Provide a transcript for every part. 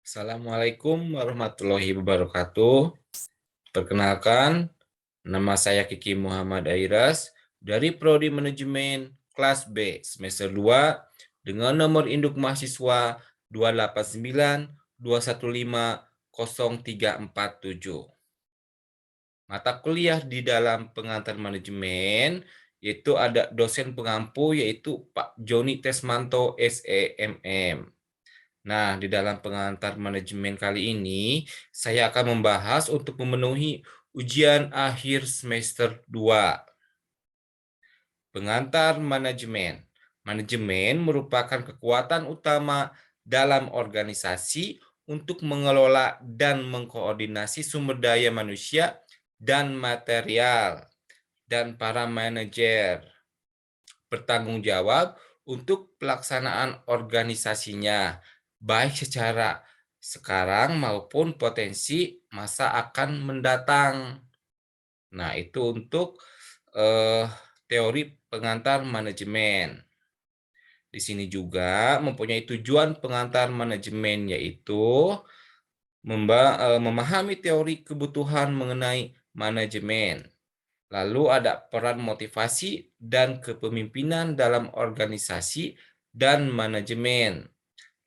Assalamualaikum warahmatullahi wabarakatuh. Perkenalkan, nama saya Kiki Muhammad Airas dari Prodi Manajemen kelas B semester 2 dengan nomor induk mahasiswa 28992150347. Mata kuliah di dalam pengantar manajemen yaitu ada dosen pengampu yaitu Pak Joni Tesmanto SEMM. Nah, di dalam pengantar manajemen kali ini, saya akan membahas untuk memenuhi ujian akhir semester 2. Pengantar manajemen. Manajemen merupakan kekuatan utama dalam organisasi untuk mengelola dan mengkoordinasi sumber daya manusia dan material, dan para manajer bertanggung jawab untuk pelaksanaan organisasinya, baik secara sekarang maupun potensi masa akan mendatang. Nah, itu untuk teori pengantar manajemen. Di sini juga mempunyai tujuan pengantar manajemen, yaitu memahami teori kebutuhan mengenai manajemen. Lalu ada peran motivasi dan kepemimpinan dalam organisasi dan manajemen.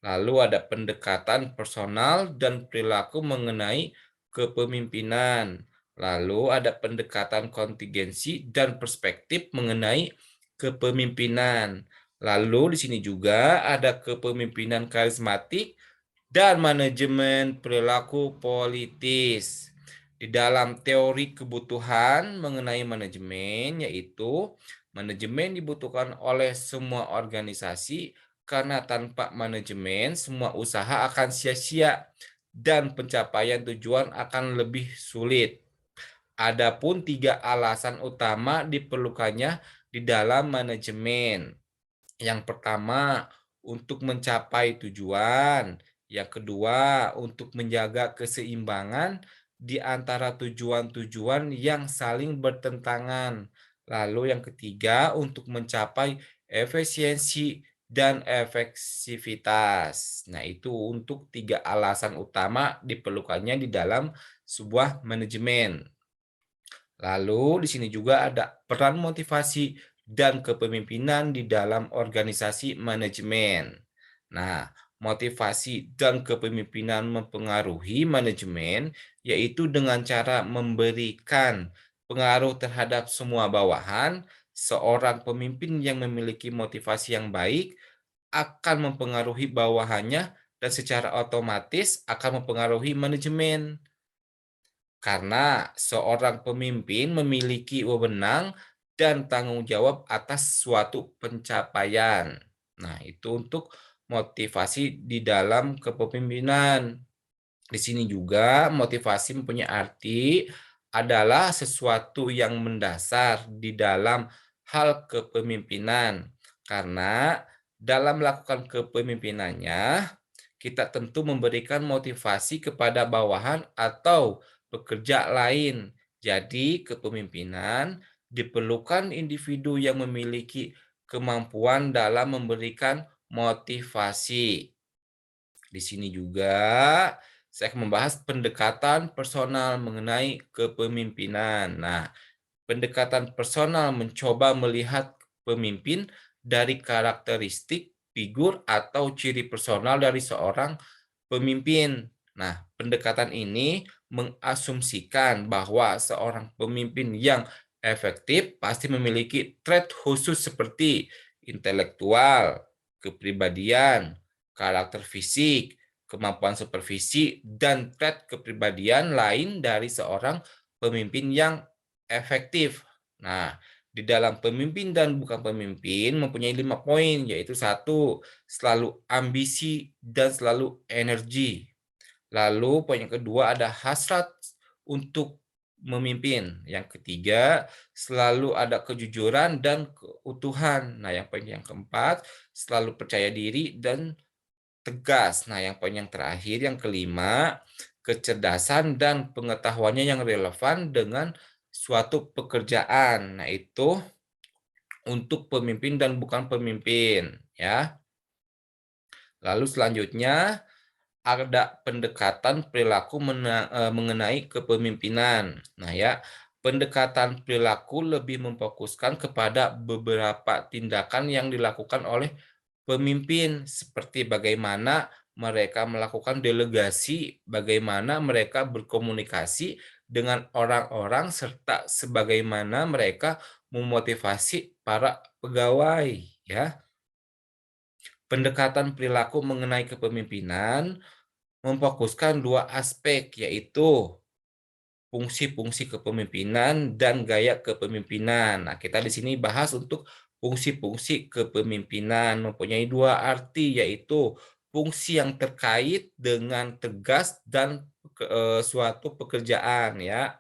Lalu ada pendekatan personal dan perilaku mengenai kepemimpinan. Lalu ada pendekatan kontingensi dan perspektif mengenai kepemimpinan. Lalu di sini juga ada kepemimpinan karismatik dan manajemen perilaku politis. Di dalam teori kebutuhan mengenai manajemen, yaitu manajemen dibutuhkan oleh semua organisasi karena tanpa manajemen semua usaha akan sia-sia dan pencapaian tujuan akan lebih sulit. Adapun 3 alasan utama diperlukannya di dalam manajemen. Yang pertama, untuk mencapai tujuan. Yang kedua, untuk menjaga keseimbangan di antara tujuan-tujuan yang saling bertentangan. Lalu yang ketiga, untuk mencapai efisiensi dan efektivitas. Nah, itu untuk 3 alasan utama diperlukannya di dalam sebuah manajemen. Lalu di sini juga ada peran motivasi dan kepemimpinan di dalam organisasi manajemen. Nah, motivasi dan kepemimpinan mempengaruhi manajemen yaitu dengan cara memberikan pengaruh terhadap semua bawahan. Seorang pemimpin yang memiliki motivasi yang baik akan mempengaruhi bawahannya dan secara otomatis akan mempengaruhi manajemen. Karena seorang pemimpin memiliki wewenang dan tanggung jawab atas suatu pencapaian. Nah, itu untuk motivasi di dalam kepemimpinan. Di sini juga motivasi mempunyai arti adalah sesuatu yang mendasar di dalam hal kepemimpinan. Karena dalam melakukan kepemimpinannya, kita tentu memberikan motivasi kepada bawahan atau pekerja lain. Jadi, kepemimpinan diperlukan individu yang memiliki kemampuan dalam memberikan motivasi. Di sini juga saya akan membahas pendekatan personal mengenai kepemimpinan. Nah, pendekatan personal mencoba melihat pemimpin dari karakteristik, figur, atau ciri personal dari seorang pemimpin. Nah, pendekatan ini mengasumsikan bahwa seorang pemimpin yang efektif pasti memiliki trait khusus seperti intelektual, kepribadian, karakter fisik, kemampuan supervisi, dan trait kepribadian lain dari seorang pemimpin yang efektif. Nah, di dalam pemimpin dan bukan pemimpin mempunyai 5 poin, yaitu satu, selalu ambisi dan selalu energi. Lalu poin yang kedua ada hasrat untuk memimpin. Yang ketiga, selalu ada kejujuran dan keutuhan. Nah, yang poin yang keempat, selalu percaya diri dan tegas. Nah, yang poin yang terakhir, yang kelima, kecerdasan dan pengetahuannya yang relevan dengan suatu pekerjaan. Nah, itu untuk pemimpin dan bukan pemimpin, ya. Lalu selanjutnya ada pendekatan perilaku mengenai kepemimpinan. Nah ya, pendekatan perilaku lebih memfokuskan kepada beberapa tindakan yang dilakukan oleh pemimpin, seperti bagaimana mereka melakukan delegasi, bagaimana mereka berkomunikasi dengan orang-orang, serta sebagaimana mereka memotivasi para pegawai, ya. Pendekatan perilaku mengenai kepemimpinan memfokuskan dua aspek, yaitu fungsi-fungsi kepemimpinan dan gaya kepemimpinan. Nah, kita di sini bahas untuk fungsi-fungsi kepemimpinan mempunyai dua arti, yaitu fungsi yang terkait dengan tugas dan suatu pekerjaan ya.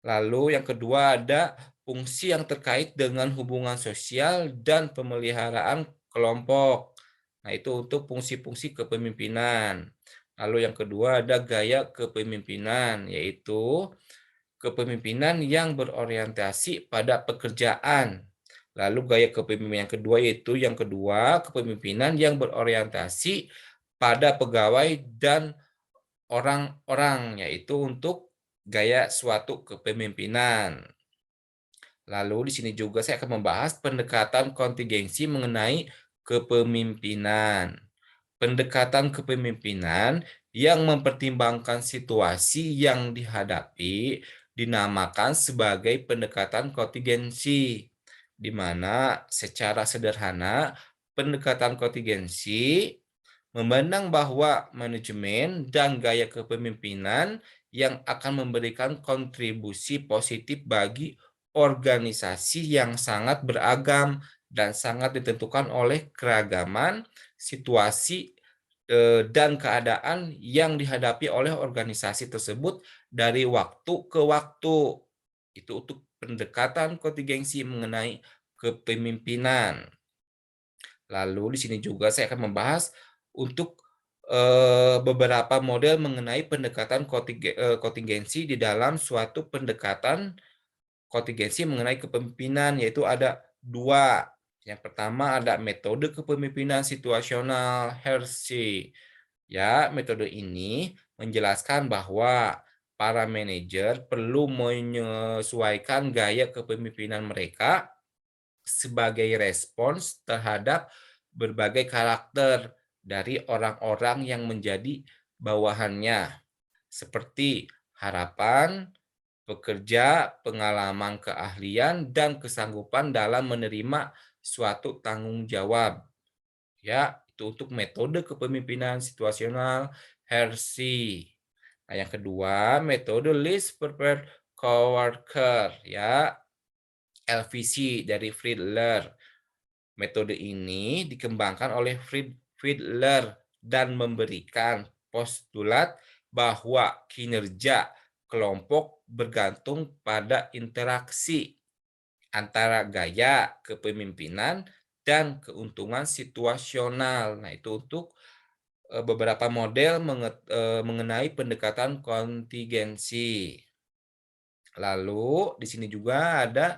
Lalu yang kedua ada fungsi yang terkait dengan hubungan sosial dan pemeliharaan kelompok. Nah, itu untuk fungsi-fungsi kepemimpinan. Lalu yang kedua ada gaya kepemimpinan, yaitu kepemimpinan yang berorientasi pada pekerjaan. Lalu gaya kepemimpinan yang kedua yaitu kepemimpinan yang berorientasi pada pegawai dan orang-orang, yaitu untuk gaya suatu kepemimpinan. Lalu di sini juga saya akan membahas pendekatan kontingensi mengenai kepemimpinan. Pendekatan kepemimpinan yang mempertimbangkan situasi yang dihadapi dinamakan sebagai pendekatan kontingensi, di mana secara sederhana pendekatan kontingensi memandang bahwa manajemen dan gaya kepemimpinan yang akan memberikan kontribusi positif bagi organisasi yang sangat beragam dan sangat ditentukan oleh keragaman situasi dan keadaan yang dihadapi oleh organisasi tersebut dari waktu ke waktu. Itu untuk pendekatan kontingensi mengenai kepemimpinan. Lalu di sini juga saya akan membahas untuk beberapa model mengenai pendekatan kontingensi di dalam suatu pendekatan kontingensi mengenai kepemimpinan, yaitu ada dua. Yang pertama ada metode kepemimpinan situasional Hershey. Ya, metode ini menjelaskan bahwa para manajer perlu menyesuaikan gaya kepemimpinan mereka sebagai respons terhadap berbagai karakter dari orang-orang yang menjadi bawahannya, seperti harapan, pekerja, pengalaman keahlian, dan kesanggupan dalam menerima suatu tanggung jawab. Ya, itu untuk metode kepemimpinan situasional Hershey. Nah, yang kedua, metode least prepared coworker, ya, LVC dari Friedler. Metode ini dikembangkan oleh Friedler dan memberikan postulat bahwa kinerja kelompok bergantung pada interaksi antara gaya kepemimpinan dan keuntungan situasional. Nah, itu untuk beberapa model mengenai pendekatan kontingensi. Lalu di sini juga ada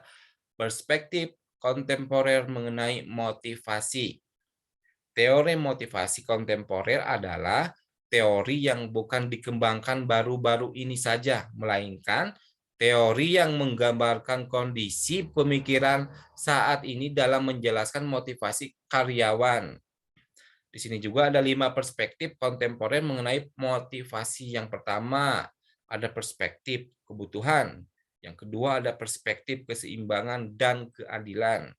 perspektif kontemporer mengenai motivasi. Teori motivasi kontemporer adalah teori yang bukan dikembangkan baru-baru ini saja, melainkan teori yang menggambarkan kondisi pemikiran saat ini dalam menjelaskan motivasi karyawan. Di sini juga ada 5 perspektif kontemporer mengenai motivasi. Yang pertama, ada perspektif kebutuhan. Yang kedua, ada perspektif keseimbangan dan keadilan.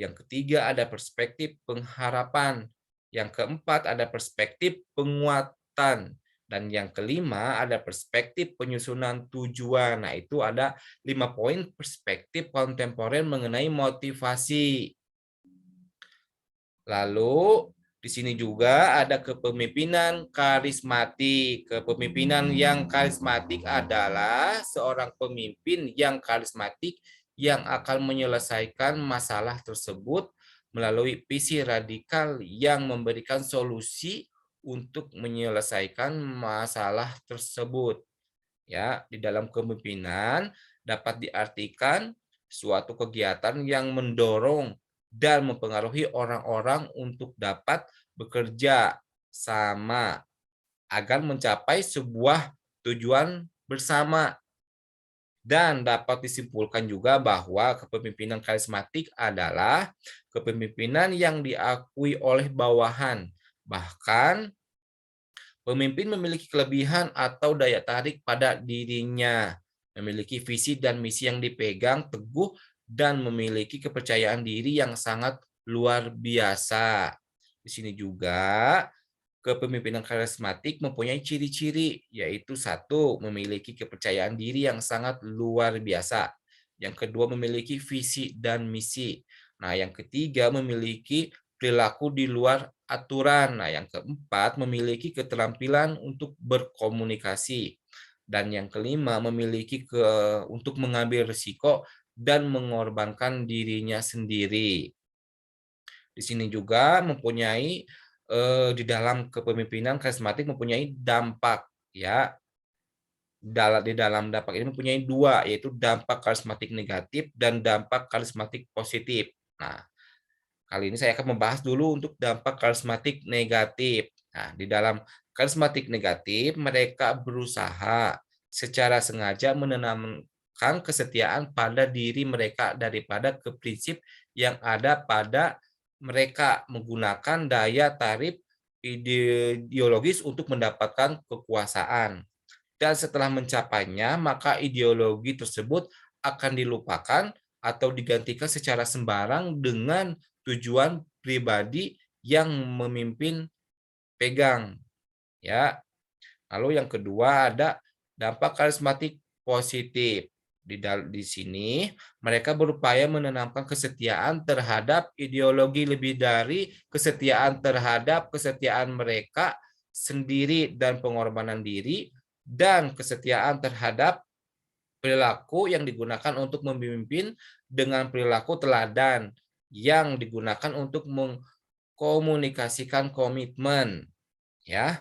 Yang ketiga, ada perspektif pengharapan. Yang keempat, ada perspektif penguatan. Dan yang kelima, ada perspektif penyusunan tujuan. Nah, itu ada 5 poin perspektif kontemporer mengenai motivasi. Lalu di sini juga ada kepemimpinan karismatik. Kepemimpinan yang karismatik adalah seorang pemimpin yang karismatik yang akan menyelesaikan masalah tersebut melalui visi radikal yang memberikan solusi untuk menyelesaikan masalah tersebut. Ya, di dalam kepemimpinan dapat diartikan suatu kegiatan yang mendorong dan mempengaruhi orang-orang untuk dapat bekerja sama agar mencapai sebuah tujuan bersama. Dan dapat disimpulkan juga bahwa kepemimpinan karismatik adalah kepemimpinan yang diakui oleh bawahan. Bahkan pemimpin memiliki kelebihan atau daya tarik pada dirinya, memiliki visi dan misi yang dipegang teguh, dan memiliki kepercayaan diri yang sangat luar biasa. Di sini juga kepemimpinan karismatik mempunyai ciri-ciri, yaitu satu, memiliki kepercayaan diri yang sangat luar biasa. Yang kedua, memiliki visi dan misi. Nah, yang ketiga, memiliki perilaku di luar aturan. Nah, yang keempat, memiliki keterampilan untuk berkomunikasi. Dan yang kelima, memiliki untuk mengambil risiko dan mengorbankan dirinya sendiri. Di sini juga mempunyai di dalam kepemimpinan karismatik mempunyai dampak ya. Di dalam dampak ini mempunyai dua, yaitu dampak karismatik negatif dan dampak karismatik positif. Nah, kali ini saya akan membahas dulu untuk dampak karismatik negatif. Nah, di dalam karismatik negatif, mereka berusaha secara sengaja menanamkan kesetiaan pada diri mereka daripada ke prinsip yang ada pada mereka, menggunakan daya tarik ideologis untuk mendapatkan kekuasaan. Dan setelah mencapainya, maka ideologi tersebut akan dilupakan atau digantikan secara sembarang dengan tujuan pribadi yang memimpin pegang, ya. Lalu yang kedua ada dampak karismatik positif. Di sini mereka berupaya menanamkan kesetiaan terhadap ideologi lebih dari kesetiaan terhadap kesetiaan mereka sendiri dan pengorbanan diri, dan kesetiaan terhadap perilaku yang digunakan untuk memimpin dengan perilaku teladan yang digunakan untuk mengkomunikasikan komitmen ya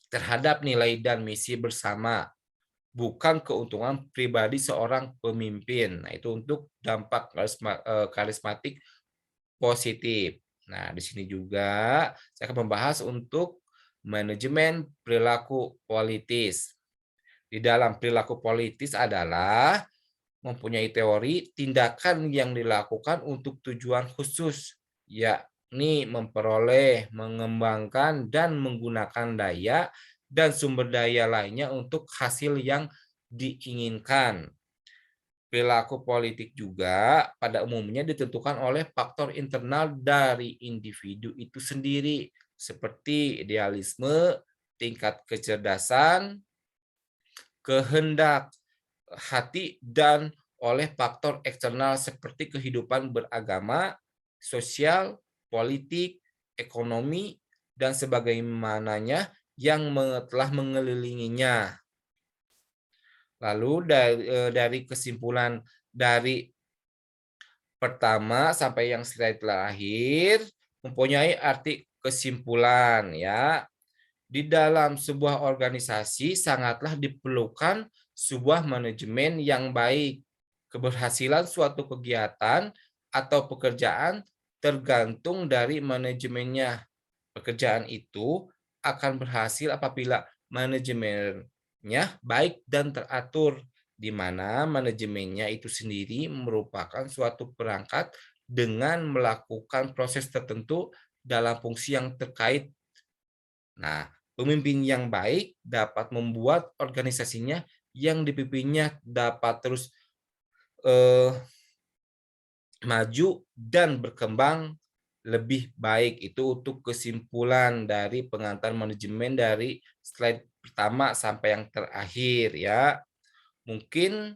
terhadap nilai dan misi bersama, bukan keuntungan pribadi seorang pemimpin. Nah, itu untuk dampak karismatik positif. Nah, di sini juga saya akan membahas untuk manajemen perilaku politis. Di dalam perilaku politis adalah mempunyai teori tindakan yang dilakukan untuk tujuan khusus, yakni memperoleh, mengembangkan, dan menggunakan daya dan sumber daya lainnya untuk hasil yang diinginkan. Perilaku politik juga pada umumnya ditentukan oleh faktor internal dari individu itu sendiri, seperti idealisme, tingkat kecerdasan, kehendak hati, dan oleh faktor eksternal seperti kehidupan beragama, sosial, politik, ekonomi, dan sebagaimananya yang telah mengelilinginya. Lalu dari kesimpulan dari pertama sampai yang slide terakhir mempunyai arti kesimpulan ya. Di dalam sebuah organisasi sangatlah diperlukan sebuah manajemen yang baik. Keberhasilan suatu kegiatan atau pekerjaan tergantung dari manajemennya. Pekerjaan itu akan berhasil apabila manajemennya baik dan teratur, di mana manajemennya itu sendiri merupakan suatu perangkat dengan melakukan proses tertentu dalam fungsi yang terkait. Nah, pemimpin yang baik dapat membuat organisasinya yang dipimpinnya dapat terus eh, maju dan berkembang lebih baik. Itu untuk kesimpulan dari pengantar manajemen dari slide pertama sampai yang terakhir ya. Mungkin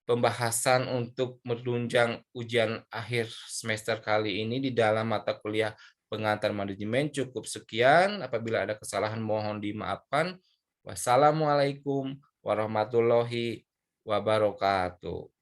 pembahasan untuk menunjang ujian akhir semester kali ini di dalam mata kuliah pengantar manajemen cukup sekian. Apabila ada kesalahan mohon dimaafkan. Wassalamualaikum warahmatullahi wabarakatuh.